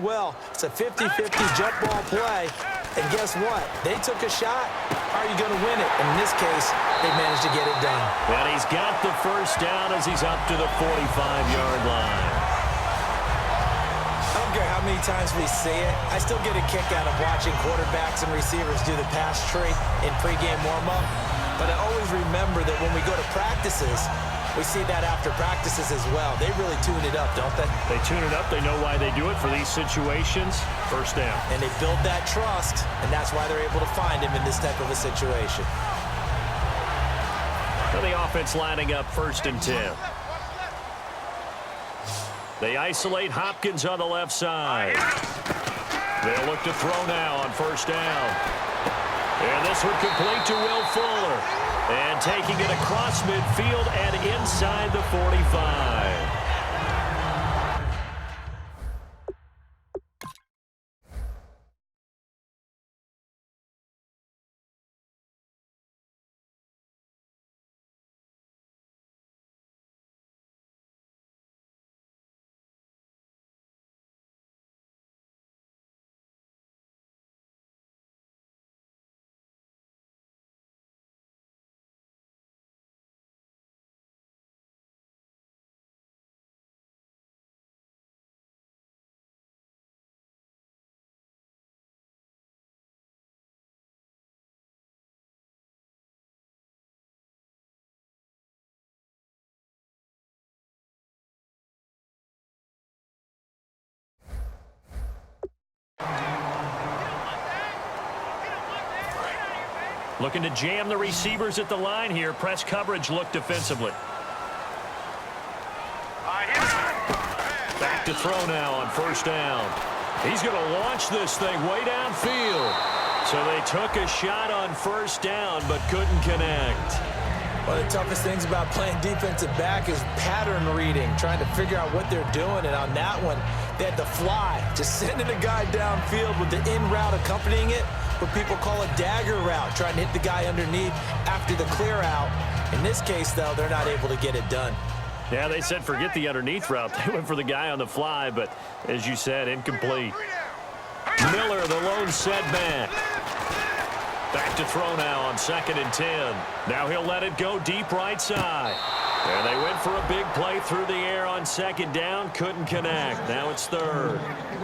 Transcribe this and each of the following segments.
well. It's a 50-50 jump ball play. And guess what? They took a shot. How are you going to win it? In this case, they managed to get it done. And he's got the first down as he's up to the 45-yard line. I don't care how many times we see it. I still get a kick out of watching quarterbacks and receivers do the pass tree in pregame warm-up. But I always remember that when we go to practices, we see that after practices as well. They really tune it up, don't they? They tune it up. They know why they do it for these situations. First down. And they build that trust, and that's why they're able to find him in this type of a situation. And the offense lining up 1st and 10. They isolate Hopkins on the left side. They'll look to throw now on 1st down. And this one complete to Will Fuller. And taking it across midfield and inside the 45. Looking to jam the receivers at the line here. Press coverage look defensively. Back to throw now on 1st down. He's going to launch this thing way downfield. So they took a shot on 1st down but couldn't connect. One of the toughest things about playing defensive back is pattern reading, trying to figure out what they're doing. And on that one, they had to fly, just sending a guy downfield with the in route accompanying it, what people call a dagger route, trying to hit the guy underneath after the clear out. In this case, though, they're not able to get it done. Yeah, they said forget the underneath route. They went for the guy on the fly, but as you said, incomplete. Miller, the lone setback. Back to throw now on 2nd and 10. Now he'll let it go deep right side. And they went for a big play through the air on 2nd down. Couldn't connect. Now it's 3rd.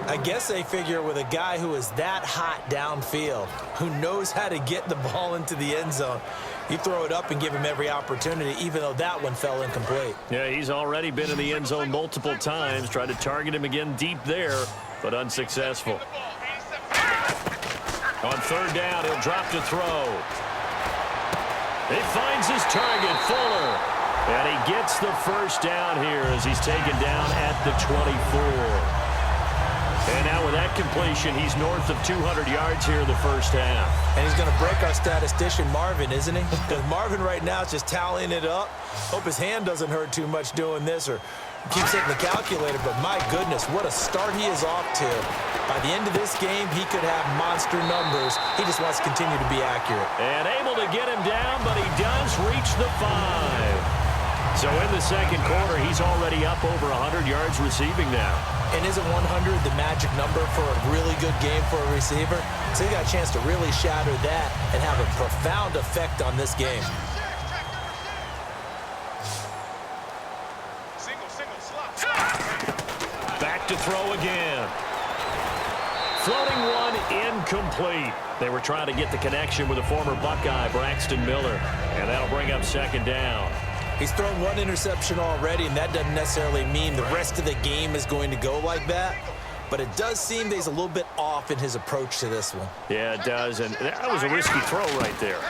I guess they figure with a guy who is that hot downfield, who knows how to get the ball into the end zone, you throw it up and give him every opportunity, even though that one fell incomplete. Yeah, he's already been in the end zone multiple times. Tried to target him again deep there, but unsuccessful. On 3rd down, he'll drop to throw. He finds his target, Fuller. And he gets the first down here as he's taken down at the 24. And now with that completion, he's north of 200 yards here in the first half. And he's going to break our statistician, Marvin, isn't he? Because Marvin right now is just tallying it up. Hope his hand doesn't hurt too much doing this or keeps hitting the calculator. But my goodness, what a start he is off to. By the end of this game, he could have monster numbers. He just wants to continue to be accurate. And able to get him down, but he does reach the 5. So in the second quarter, he's already up over 100 yards receiving now. And isn't 100 the magic number for a really good game for a receiver? So he got a chance to really shatter that and have a profound effect on this game. Back to throw again. Floating one, incomplete. They were trying to get the connection with the former Buckeye, Braxton Miller. And that'll bring up 2nd down. He's thrown one interception already, and that doesn't necessarily mean the rest of the game is going to go like that. But it does seem that he's a little bit off in his approach to this one. Yeah, it does, and that was a risky throw right there.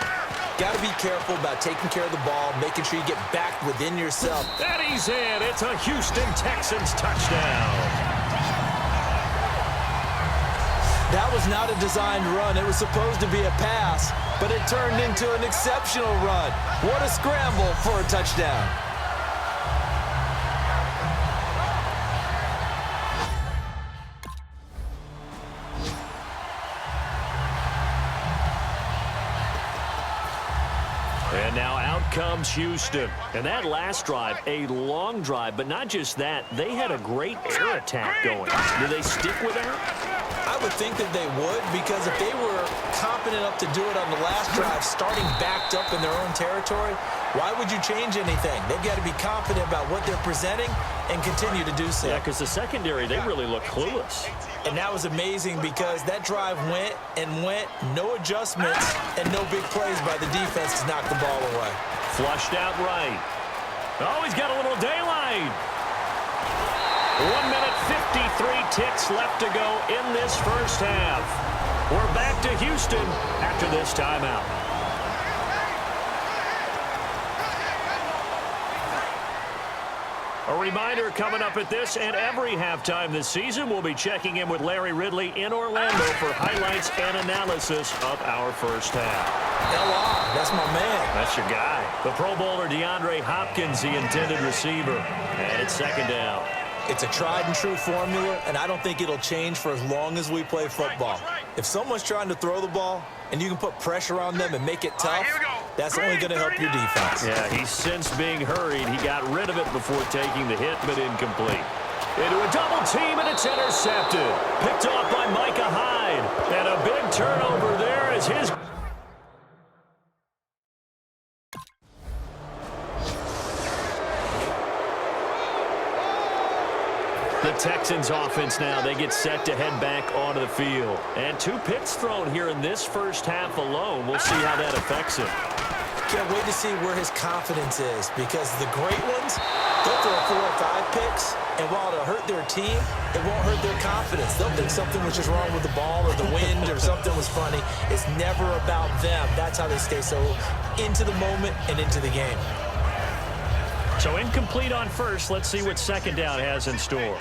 Got to be careful about taking care of the ball, making sure you get back within yourself. And he's in. It's a Houston Texans touchdown. That was not a designed run. It was supposed to be a pass, but it turned into an exceptional run. What a scramble for a touchdown. And now out comes Houston. And that last drive, a long drive, but not just that. They had a great air attack going. Do they stick with that? I would think that they would, because if they were confident enough to do it on the last drive, starting backed up in their own territory, why would you change anything? They've got to be confident about what they're presenting and continue to do so. Yeah, because the secondary, they really look clueless. And that was amazing because that drive went and went, no adjustments, and no big plays by the defense to knock the ball away. Flushed out right. Oh, he's got a little daylight. 1 minute, 53 ticks left to go in this first half. We're back to Houston after this timeout. A reminder coming up at this and every halftime this season, we'll be checking in with Larry Ridley in Orlando for highlights and analysis of our first half. LR, that's my man. That's your guy. The Pro Bowler DeAndre Hopkins, the intended receiver. And it's second down. It's a tried-and-true formula, and I don't think it'll change for as long as we play football. If someone's trying to throw the ball and you can put pressure on them and make it tough, that's only going to help your defense. Yeah, he's since being hurried. He got rid of it before taking the hit, but incomplete. Into a double team, and it's intercepted. Picked off by Micah Hyde. And a big turnover there as his... The Texans offense now, they get set to head back onto the field. And 2 picks thrown here in this first half alone. We'll see how that affects him. Can't wait to see where his confidence is, because the great ones, they'll throw 4 or 5 picks, and while it'll hurt their team, it won't hurt their confidence. They'll think something was just wrong with the ball or the wind or something was funny. It's never about them. That's how they stay so into the moment and into the game. So incomplete on first. Let's see what second down has in store.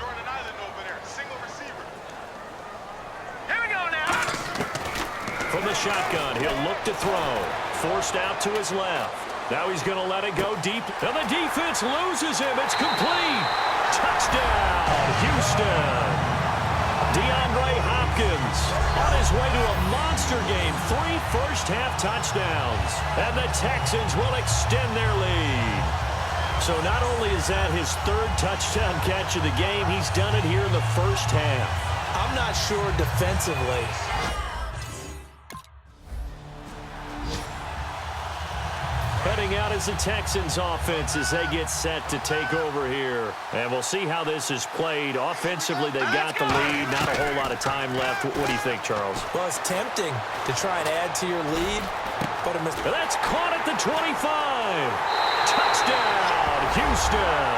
From the shotgun, he'll look to throw. Forced out to his left. Now he's going to let it go deep. And the defense loses him. It's complete. Touchdown, Houston. DeAndre Hopkins on his way to a monster game. 3 first-half touchdowns. And the Texans will extend their lead. So not only is that his 3rd touchdown catch of the game, he's done it here in the first half. I'm not sure defensively. Heading out is the Texans offense as they get set to take over here. And we'll see how this is played. Offensively, they've got the lead. Not a whole lot of time left. What do you think, Charles? Well, it's tempting to try and add to your lead. But that's caught at the 25. Touchdown, Houston.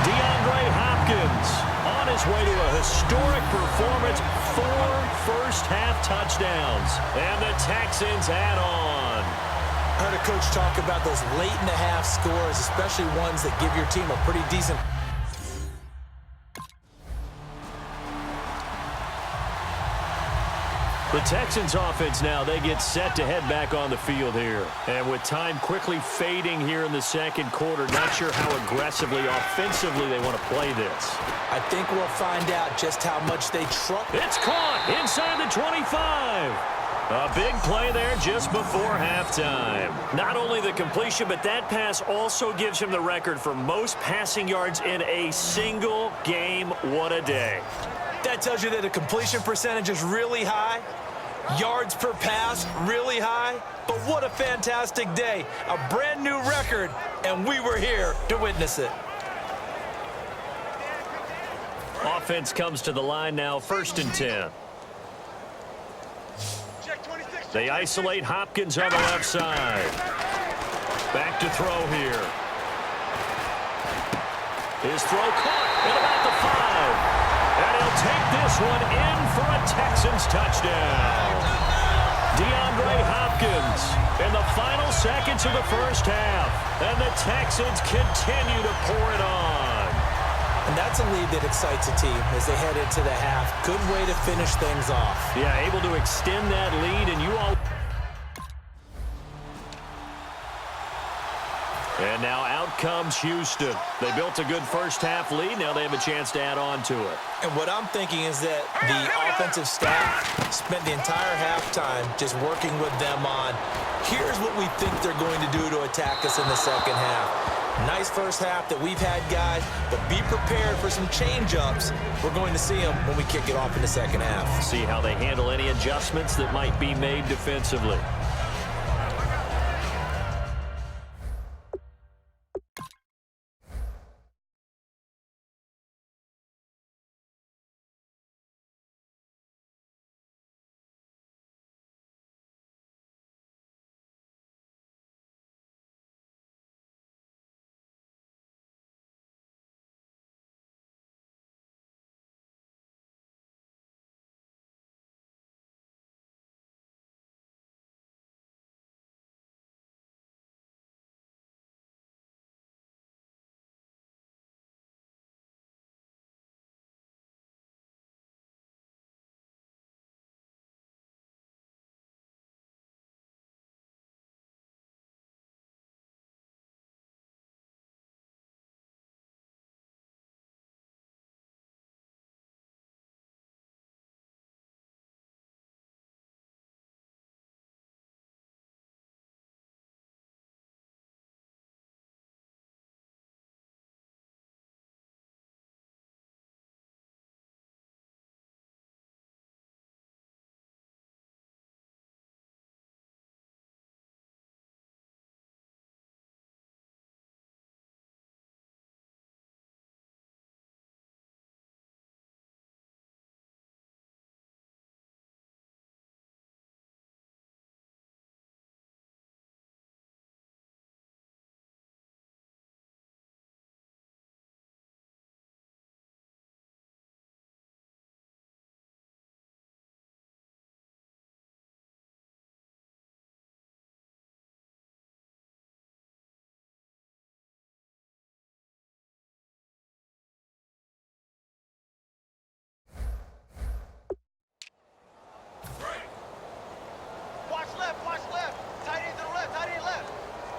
DeAndre Hopkins on his way to a historic performance. 4 first-half touchdowns. And the Texans add on. I heard a coach talk about those late-in-the-half scores, especially ones that give your team a pretty decent... The Texans offense now, they get set to head back on the field here. And with time quickly fading here in the second quarter, not sure how aggressively, offensively they want to play this. I think we'll find out just how much they trust. It's caught inside the 25. A big play there just before halftime. Not only the completion, but that pass also gives him the record for most passing yards in a single game. What a day. That tells you that the completion percentage is really high. Yards per pass, really high. But what a fantastic day. A brand new record, and we were here to witness it. Offense comes to the line now, 1st and 10. They isolate Hopkins on the left side. Back to throw here. His throw caught at about the 5. And he'll take this one in for a Texans touchdown. DeAndre Hopkins in the final seconds of the first half. And the Texans continue to pour it on. And that's a lead that excites a team as they head into the half. Good way to finish things off. Yeah, able to extend that lead, and you all... And now out comes Houston. They built a good first-half lead. Now they have a chance to add on to it. And what I'm thinking is that the offensive staff spent the entire halftime just working with them on, here's what we think they're going to do to attack us in the second half. Nice first half that we've had, guys, but be prepared for some change-ups. We're going to see them when we kick it off in the second half. See how they handle any adjustments that might be made defensively.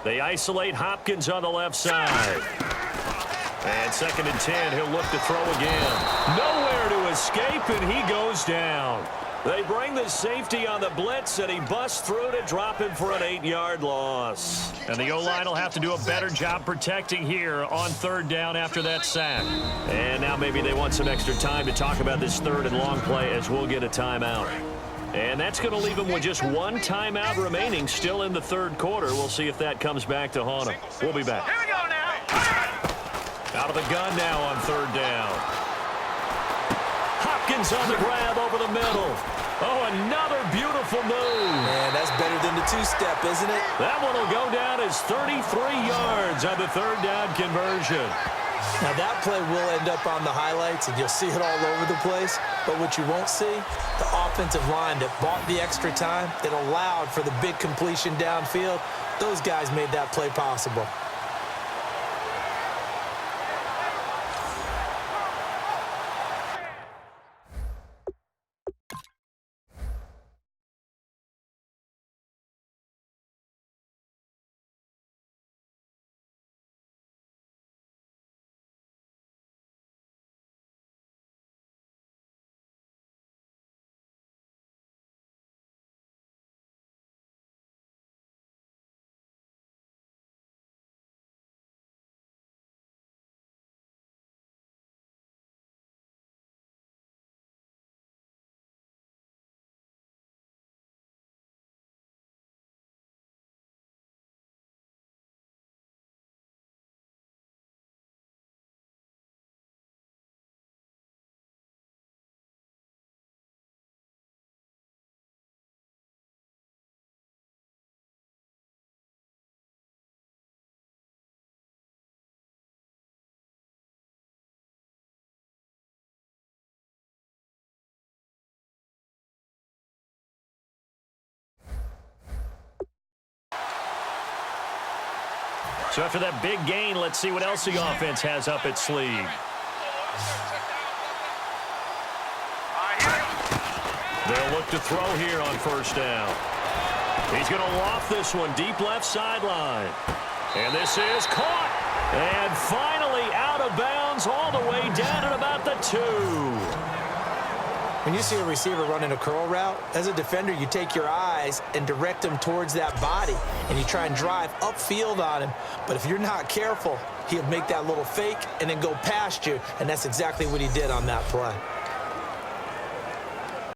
They isolate Hopkins on the left side. And 2nd and 10, he'll look to throw again. Nowhere to escape, and he goes down. They bring the safety on the blitz, and he busts through to drop him for an 8-yard loss. And the O-line will have to do a better job protecting here on 3rd down after that sack. And now maybe they want some extra time to talk about this 3rd and long play as we'll get a timeout. And that's going to leave them with just one timeout remaining still in the 3rd quarter. We'll see if that comes back to haunt them. We'll be back. Here we go now. Out of the gun now on 3rd down. Hopkins on the grab over the middle. Oh, another beautiful move. Man, that's better than the two-step, isn't it? That one will go down as 33 yards on the 3rd down conversion. Now, that play will end up on the highlights, and you'll see it all over the place. But what you won't see, the offensive line that bought the extra time, that allowed for the big completion downfield, those guys made that play possible. So after that big gain, let's see what else the offense has up its sleeve. They'll look to throw here on 1st down. He's going to loft this one deep left sideline. And this is caught. And finally out of bounds all the way down at about the 2. When you see a receiver running a curl route, as a defender, you take your eyes and direct them towards that body, and you try and drive upfield on him. But if you're not careful, he'll make that little fake and then go past you, and that's exactly what he did on that play.